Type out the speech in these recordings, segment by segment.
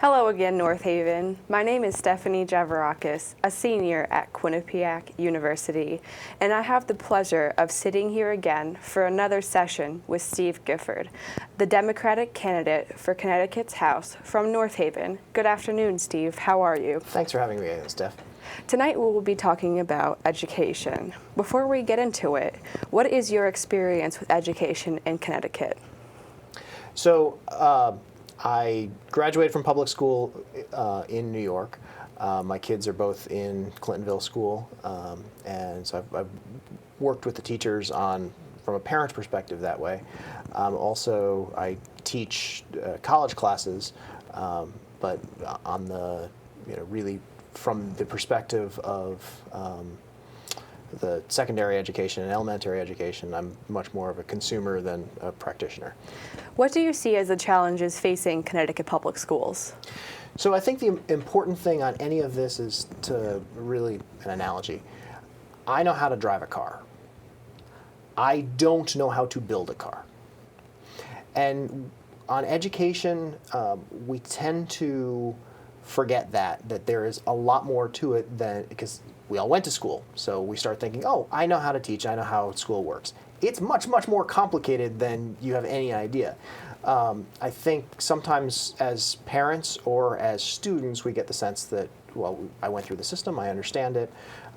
Hello again, North Haven. My name is Stephanie Javarakis, a senior at Quinnipiac University, and I have the pleasure of sitting here again for another session with Steve Gifford, the Democratic candidate for Connecticut's House from North Haven. Good afternoon, Steve. How are you? Thanks for having me, Steph. Tonight we will be talking about education. Before we get into it, what is your experience with education in Connecticut? So, I graduated from public school in New York. My kids are both in Clintonville School, and so I've worked with the teachers from a parent's perspective that way. Also, I teach college classes, but on the really from the perspective of the secondary education and elementary education. I'm much more of a consumer than a practitioner. What do you see as the challenges facing Connecticut public schools? So I think the important thing on any of this is to really, an analogy. I know how to drive a car. I don't know how to build a car. And on education, we tend to forget that there is a lot more to it than, because we all went to school, so we start thinking, oh, I know how to teach, I know how school works. It's much, much more complicated than you have any idea. I think sometimes as parents or as students, we get the sense that, well, I went through the system, I understand it,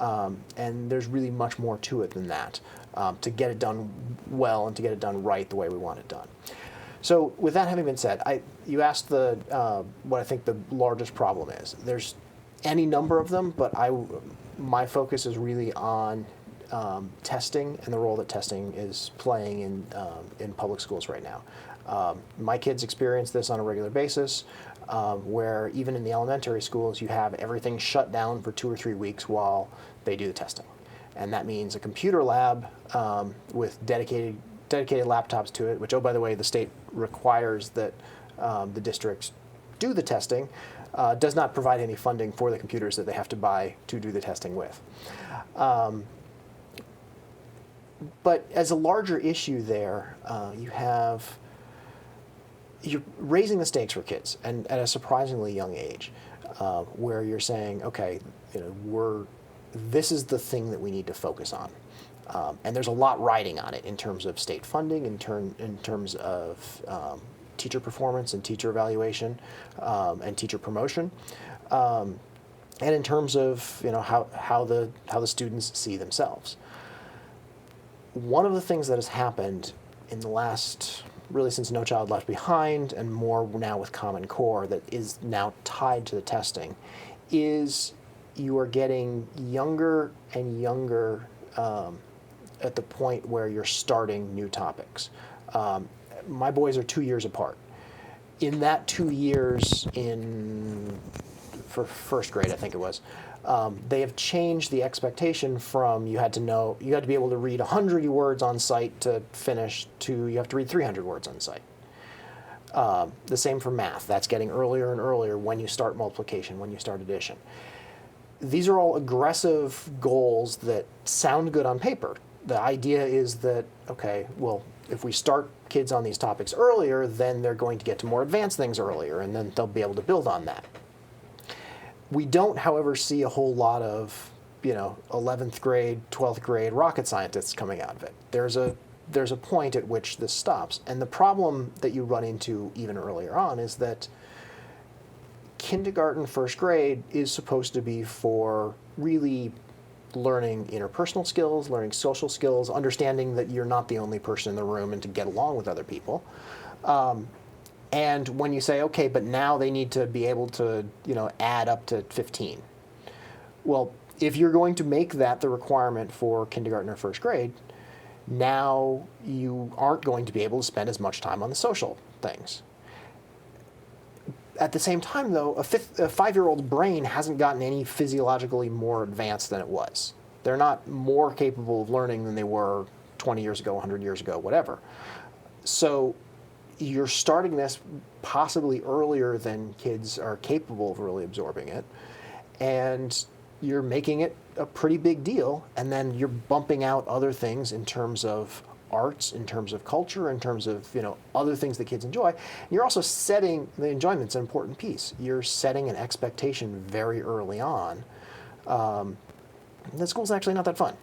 and there's really much more to it than that, to get it done well and to get it done right the way we want it done. So with that having been said, you asked what I think the largest problem is. There's any number of them, but my focus is really on testing and the role that testing is playing in public schools right now. My kids experience this on a regular basis, where even in the elementary schools, you have everything shut down for 2 or 3 weeks while they do the testing. And that means a computer lab with dedicated laptops to it, which, oh, by the way, the state requires that the districts do the testing, does not provide any funding for the computers that they have to buy to do the testing with. But as a larger issue there, you're raising the stakes for kids, and at a surprisingly young age, where you're saying, okay, this is the thing that we need to focus on. And there's a lot riding on it in terms of state funding, in terms of teacher performance and teacher evaluation, and teacher promotion, and in terms of how the students see themselves. One of the things that has happened in the last, really since No Child Left Behind, and more now with Common Core, that is now tied to the testing, is you are getting younger and younger at the point where you're starting new topics. My boys are 2 years apart. In that 2 years, for first grade, I think it was, they have changed the expectation from you had to be able to read 100 words on site to finish, to you have to read 300 words on site. The same for math. That's getting earlier and earlier when you start multiplication, when you start addition. These are all aggressive goals that sound good on paper. The idea is that, okay, well, if we start kids on these topics earlier, then they're going to get to more advanced things earlier, and then they'll be able to build on that. We don't, however, see a whole lot of, 11th grade, 12th grade rocket scientists coming out of it. There's a point at which this stops. And the problem that you run into even earlier on is that kindergarten, first grade is supposed to be for really learning interpersonal skills, learning social skills, understanding that you're not the only person in the room and to get along with other people. And when you say, okay, but now they need to be able to, add up to 15. Well, if you're going to make that the requirement for kindergarten or first grade, now you aren't going to be able to spend as much time on the social things. At the same time, though, a 5-year-old's brain hasn't gotten any physiologically more advanced than it was. They're not more capable of learning than they were 20 years ago, 100 years ago, whatever. So you're starting this possibly earlier than kids are capable of really absorbing it, and you're making it a pretty big deal, and then you're bumping out other things in terms of arts, in terms of culture, in terms of other things that kids enjoy. And you're also setting the enjoyment's an important piece. You're setting an expectation very early on that school's actually not that fun.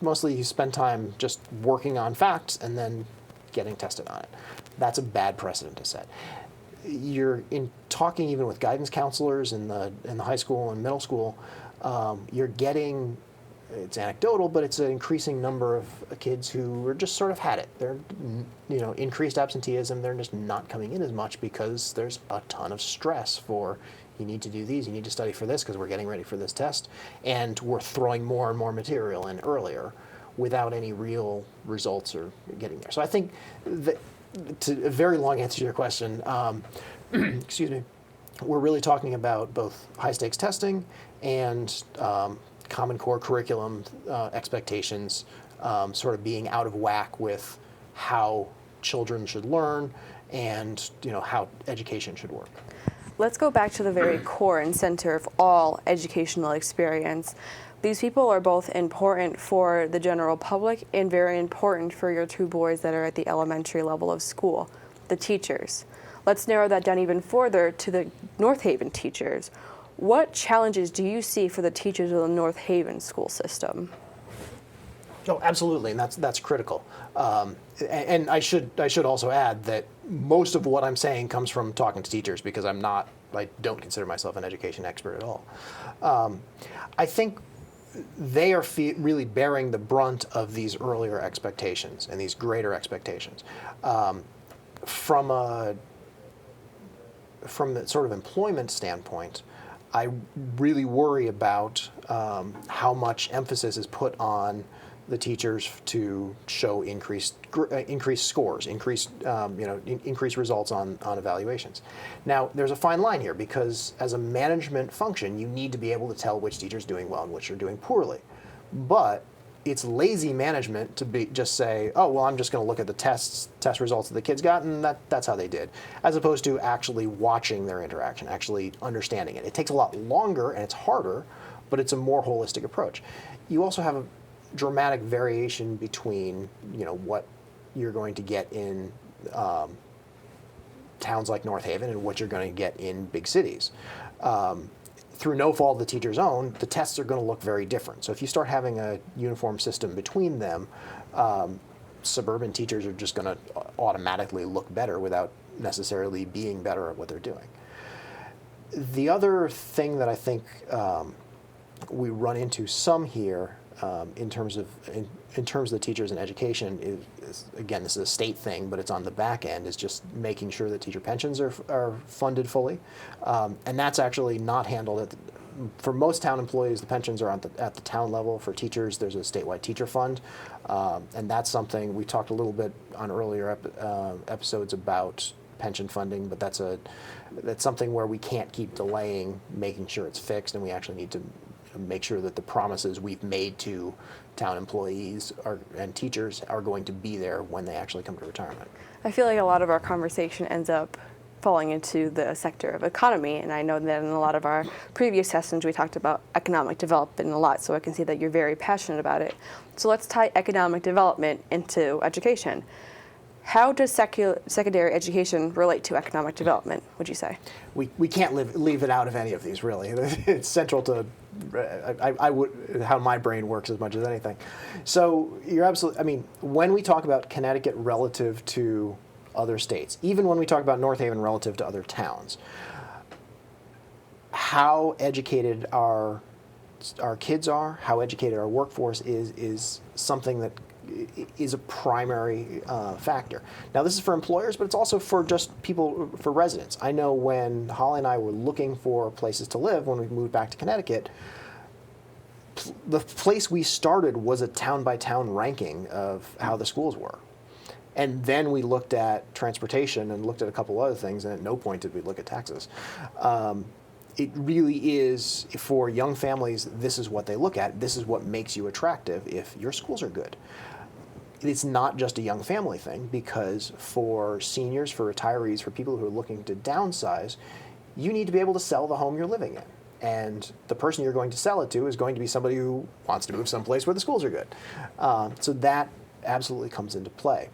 Mostly you spend time just working on facts and then getting tested on it. That's a bad precedent to set. You're in talking even with guidance counselors in the high school and middle school, you're getting, it's anecdotal, but it's an increasing number of kids who are just sort of had it. They're, increased absenteeism, they're just not coming in as much because there's a ton of stress for, you need to do these, you need to study for this because we're getting ready for this test, and we're throwing more and more material in earlier without any real results or getting there. So I think that, to a very long answer to your question, excuse me, we're really talking about both high stakes testing and Common Core curriculum expectations sort of being out of whack with how children should learn and how education should work. Let's go back to the very core and center of all educational experience. These people are both important for the general public and very important for your two boys that are at the elementary level of school, the teachers. Let's narrow that down even further to the North Haven teachers. What challenges do you see for the teachers of the North Haven school system? Oh, absolutely, and that's critical. And I should also add that most of what I'm saying comes from talking to teachers because I don't consider myself an education expert at all. I think they are really bearing the brunt of these earlier expectations and these greater expectations. From the sort of employment standpoint, I really worry about how much emphasis is put on the teachers to show increased scores, increased results on evaluations. Now, there's a fine line here because as a management function, you need to be able to tell which teacher's doing well and which are doing poorly. But it's lazy management to just say, oh, well, I'm just going to look at the test results that the kids got, and that's how they did, as opposed to actually watching their interaction, actually understanding it. It takes a lot longer and it's harder, but it's a more holistic approach. You also have a dramatic variation between what you're going to get in towns like North Haven and what you're going to get in big cities. Through no fault of the teacher's own, the tests are going to look very different. So if you start having a uniform system between them, suburban teachers are just going to automatically look better without necessarily being better at what they're doing. The other thing that I think we run into some here in terms of the teachers and education is again, this is a state thing, but it's on the back end, is just making sure that teacher pensions are funded fully, and that's actually not handled for most town employees. The pensions are at the town level. For teachers, there's a statewide teacher fund, and that's something we talked a little bit on earlier episodes about pension funding, but that's something where we can't keep delaying making sure it's fixed, and we actually need to make sure that the promises we've made to town employees and teachers are going to be there when they actually come to retirement. I feel like a lot of our conversation ends up falling into the sector of economy, and I know that in a lot of our previous sessions we talked about economic development a lot, so I can see that you're very passionate about it. So let's tie economic development into education. How does secondary education relate to economic development, would you say? We can't leave it out of any of these, really. It's central to how my brain works as much as anything. So you're absolutely, when we talk about Connecticut relative to other states, even when we talk about North Haven relative to other towns, how educated our kids are, how educated our workforce is something that is a primary factor. Now, this is for employers, but it's also for just people, for residents. I know when Holly and I were looking for places to live when we moved back to Connecticut, the place we started was a town-by-town ranking of how the schools were. And then we looked at transportation and looked at a couple other things, and at no point did we look at taxes. It really is, for young families, this is what they look at. This is what makes you attractive if your schools are good. It's not just a young family thing, because for seniors, for retirees, for people who are looking to downsize, you need to be able to sell the home you're living in. And the person you're going to sell it to is going to be somebody who wants to move someplace where the schools are good. So that absolutely comes into play.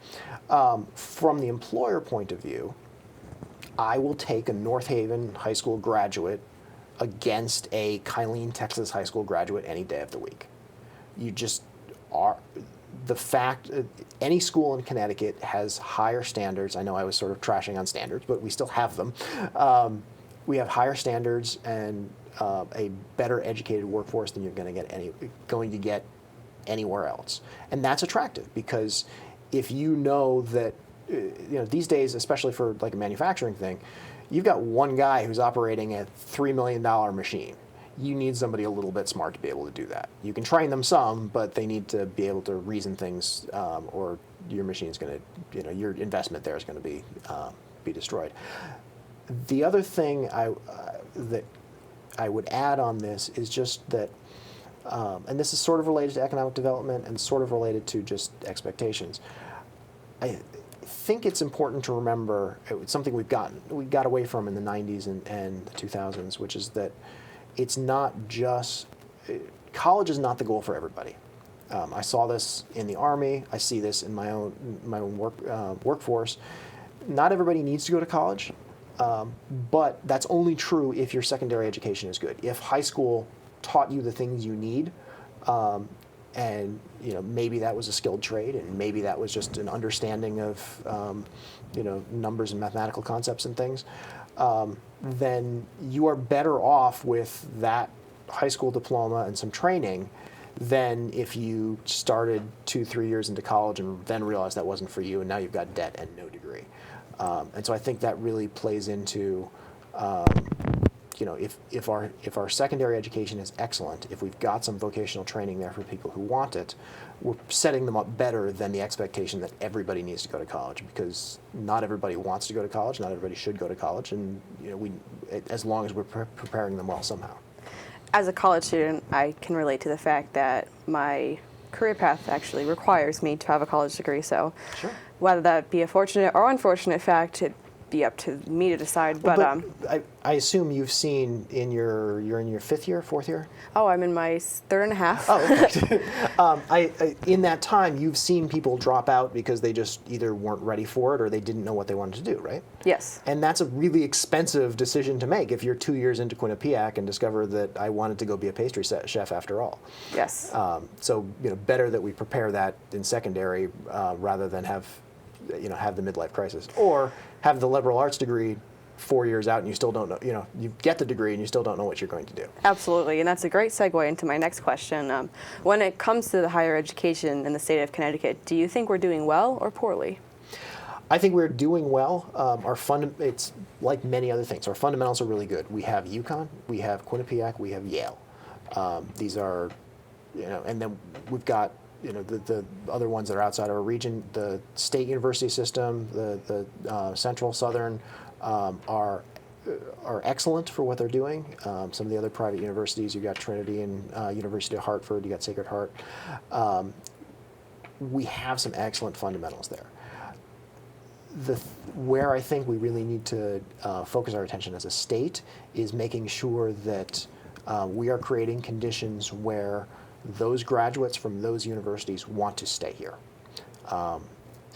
From the employer point of view, I will take a North Haven high school graduate against a Kylene, Texas high school graduate any day of the week. You just are. The fact, any school in Connecticut has higher standards. I know I was sort of trashing on standards, but we still have them. We have higher standards and a better educated workforce than you're going to get anywhere else, and that's attractive because if you know that these days, especially for like a manufacturing thing, you've got one guy who's operating a $3 million machine. You need somebody a little bit smart to be able to do that. You can train them some, but they need to be able to reason things, or your machine's going to, your investment there is going to be destroyed. The other thing that I would add on this is just that, and this is sort of related to economic development and sort of related to just expectations. I think it's important to remember something we got away from in the 90s and the 2000s, which is that it's not just, college is not the goal for everybody. I saw this in the Army. I see this in my own workforce. Not everybody needs to go to college, but that's only true if your secondary education is good. If high school taught you the things you need, and maybe that was a skilled trade, and maybe that was just an understanding of numbers and mathematical concepts and things, then you are better off with that high school diploma and some training than if you started 2-3 years into college and then realized that wasn't for you, and now you've got debt and no degree. And so I think that really plays into if our secondary education is excellent, if we've got some vocational training there for people who want it, we're setting them up better than the expectation that everybody needs to go to college, because not everybody wants to go to college, not everybody should go to college, and as long as we're preparing them well somehow. As a college student, I can relate to the fact that my career path actually requires me to have a college degree, so Sure. Whether that be a fortunate or unfortunate fact, it'd be up to me to decide. But I assume you've seen you're in your fourth year? Oh, I'm in my third and a half. Oh, okay. In that time, you've seen people drop out because they just either weren't ready for it or they didn't know what they wanted to do, right? Yes. And that's a really expensive decision to make if you're 2 years into Quinnipiac and discover that I wanted to go be a pastry chef after all. Yes. So better that we prepare that in secondary rather than have the midlife crisis, or have the liberal arts degree 4 years out and you still don't know, you get the degree and you still don't know what you're going to do. Absolutely, and that's a great segue into my next question. When it comes to the higher education in the state of Connecticut, do you think we're doing well or poorly? I think we're doing well. It's like many other things. Our fundamentals are really good. We have UConn, we have Quinnipiac, we have Yale. These are, and then we've got the other ones that are outside of our region. The state university system, the Central, Southern, are excellent for what they're doing. Some of the other private universities, you've got Trinity and University of Hartford, you got Sacred Heart. We have some excellent fundamentals there. Where I think we really need to focus our attention as a state is making sure that we are creating conditions where those graduates from those universities want to stay here.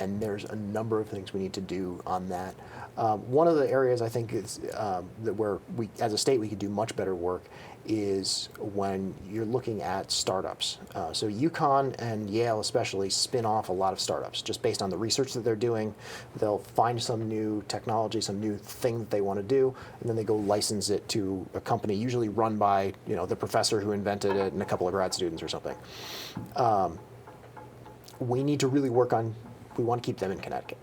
And there's a number of things we need to do on that. One of the areas I think is that where we, as a state, we could do much better work is when you're looking at startups. So UConn and Yale especially spin off a lot of startups just based on the research that they're doing. They'll find some new technology, some new thing that they want to do, and then they go license it to a company, usually run by the professor who invented it and a couple of grad students or something. We need to really work on, we want to keep them in Connecticut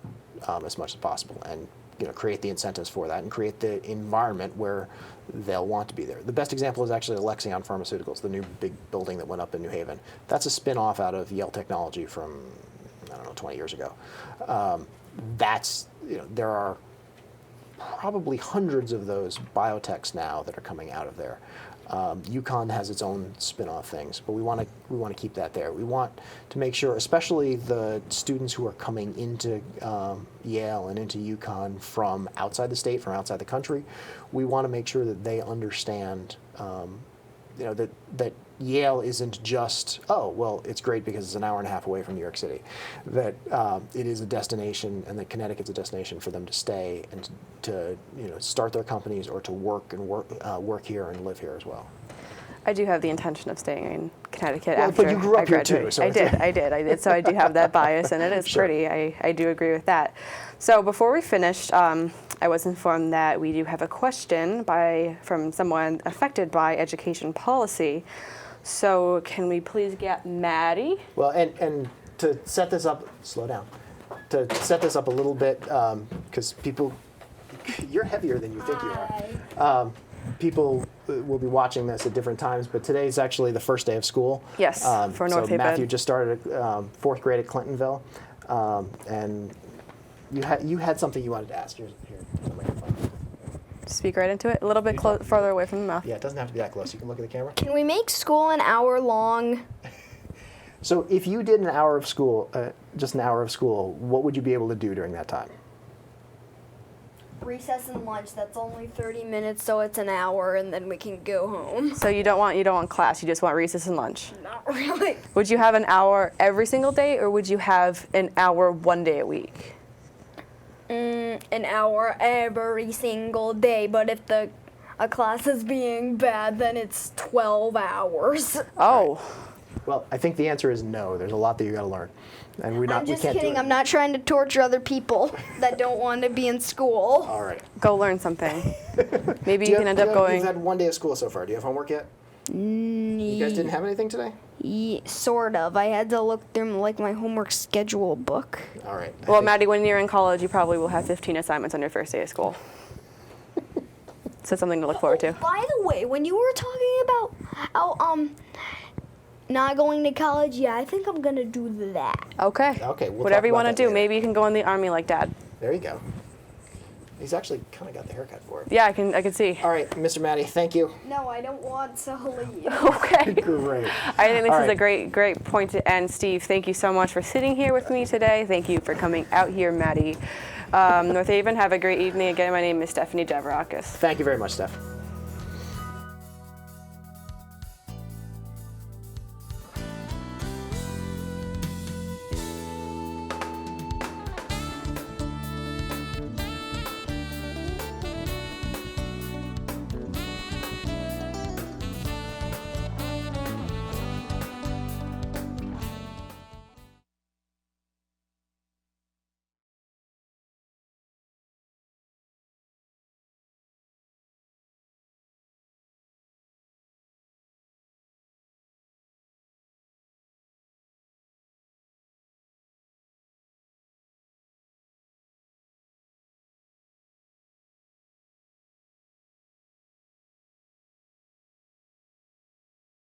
as much as possible, and create the incentives for that and create the environment where they'll want to be there. The best example is actually Alexion Pharmaceuticals, the new big building that went up in New Haven. That's a spin-off out of Yale Technology from, 20 years ago. There are probably hundreds of those biotechs now that are coming out of there. UConn has its own spin-off things, but we want to keep that there. We want to make sure, especially the students who are coming into Yale and into UConn from outside the state, from outside the country, we want to make sure that they understand that Yale isn't just, oh, well, it's great because it's an hour and a half away from New York City. That it is a destination, and that Connecticut's a destination for them to stay and to start their companies or to work here and live here as well. I do have the intention of staying in Connecticut Well, after but you grew up I here graduate. too, so I did. So I do have that bias, and it is Sure. pretty. I do agree with that. So before we finished, I was informed that we do have a question from someone affected by education policy. So can we please get Maddie? Well, and to set this up, slow down. To set this up a little bit, because people, you're heavier than you think you are. People will be watching this at different times, but today is actually the first day of school. Yes, for North So Haven. Matthew just started fourth grade at Clintonville, and you had something you wanted to ask. Here's the microphone. Speak right into it. A little bit farther away from the mouth. Yeah, it doesn't have to be that close. You can look at the camera. Can we make school an hour long? So if you did an hour of school, just an hour of school, what would you be able to do during that time? Recess and lunch, that's only 30 minutes, so it's an hour, and then we can go home. So you don't want class. You just want recess and lunch. Not really. Would you have an hour every single day, or would you have an hour one day a week? An hour every single day, but if a class is being bad, then it's 12 hours. Oh. Well, I think the answer is no. There's a lot that you got to learn, and we I'm can't just do kidding. it. I'm not trying to torture other people that don't want to be in school. All right. Go learn something. Maybe Do you can end up going. You've had one day of school so far. Do you have homework yet? You guys didn't have anything today? Sort of. I had to look through my homework schedule book. All right. Well, Maddie, when you're in college, you probably will have 15 assignments on your first day of school. So something to look forward to. By the way, when you were talking about not going to college, yeah, I think I'm gonna do that. Okay. Okay, we'll Whatever talk you about want to that do. later. Maybe you can go in the army like Dad. There you go. He's actually kind of got the haircut for it. Yeah, I can see. All right, Mr. Maddie, thank you. No, I don't want to leave. Okay. Great. I think this All is a right. great point to end. Steve, thank you so much for sitting here with me today. Thank you for coming out here, Maddie. North Haven, have a great evening. Again, my name is Stephanie Javarakis. Thank you very much, Steph.